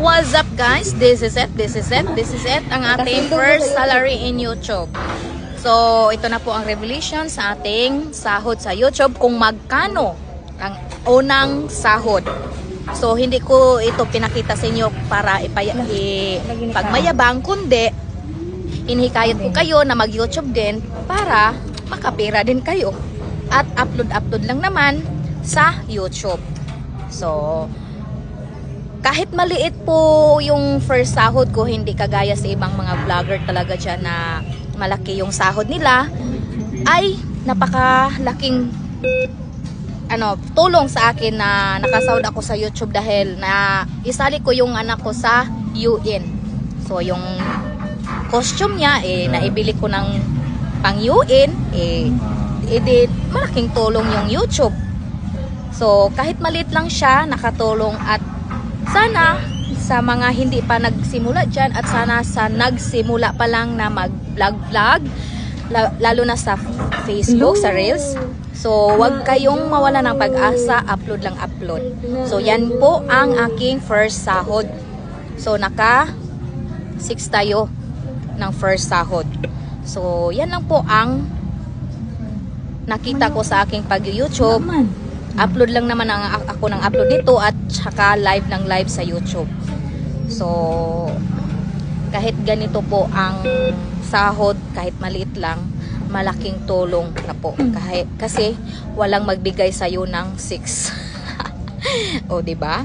What's up guys? This is it. Ang ating first salary in YouTube. So, ito na po ang revelation sa ating sahod sa YouTube kung magkano ang unang sahod. So, hindi ko ito pinakita sa inyo para pagmayabang, kundi inihikayat ko kayo na mag-YouTube din para makapira din kayo. At upload lang naman sa YouTube. So, kahit maliit po yung first sahod ko, hindi kagaya sa ibang mga vlogger talaga dyan na malaki yung sahod nila, ay napakalaking tulong sa akin na nakasahod ako sa YouTube dahil na isali ko yung anak ko sa UN. So yung costume niya naibili ko ng pang UN, malaking tulong yung YouTube. So kahit maliit lang siya, nakatulong. At sana sa mga hindi pa nagsimula dyan at sana sa nagsimula pa lang na mag-vlog, lalo na sa Facebook, sa Reels. So, wag kayong mawala ng pag-asa, upload lang upload. So, yan po ang aking first sahod. So, naka 6 tayo ng first sahod. So, yan lang po ang nakita ko sa aking pag-YouTube. Upload lang naman ako ng upload dito at saka live ng live sa YouTube. So, kahit ganito po ang sahod, kahit maliit lang, malaking tulong na po. Kasi walang magbigay sa iyo ng 6. O, diba?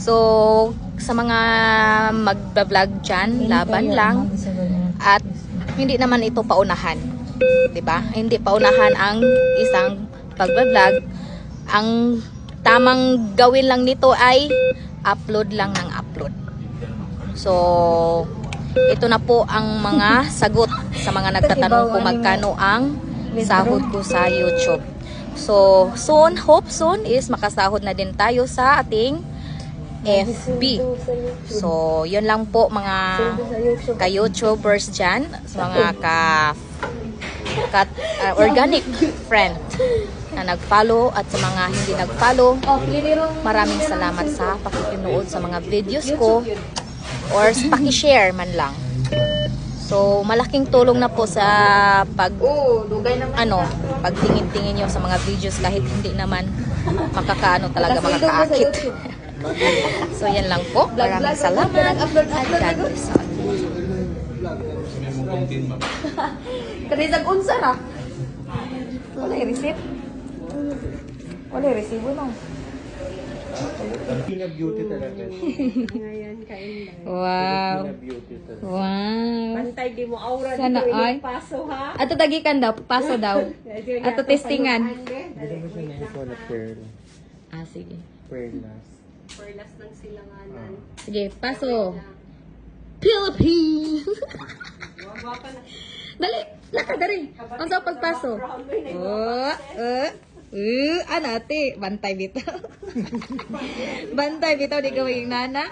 So, sa mga magba-vlog dyan, laban lang. At hindi naman ito paunahan. Diba? Hindi paunahan ang isang pagba-vlog. Ang tamang gawin lang nito ay upload lang ng upload. So, ito na po ang mga sagot sa mga nagtatanong kung magkano ang sahod ko sa YouTube. So, hope soon is makasahod na din tayo sa ating FB. So, yun lang po mga ka-YouTubers dyan, sa mga organic friend na nag-follow at sa mga hindi nag-follow, maraming salamat sa pakikinood sa mga videos ko or paki-share man lang. So, malaking tulong na po sa pagtingin-tingin nyo sa mga videos kahit hindi naman makakaakit. So, yan lang po. Maraming salamat at God bless all. Kadisag unsa ra? Wala receipt. Wala resibo no. Beauty talaga. Ngayon kain lang. Wow. Wow. Pantay di mo aura Sana dito ay. yung paso ha. Ato tagikan daw, paso daw. Ato testingan. Hindi mo siya nakita na pearl. Ah, sige. Pearlas. Perlas ng silanganan. Sige, paso. Philippines. Dali, lakad na rin. Ang sa pagpaso. Ano ate? Bantay bitaw. Bantay bitaw, di gawin nana.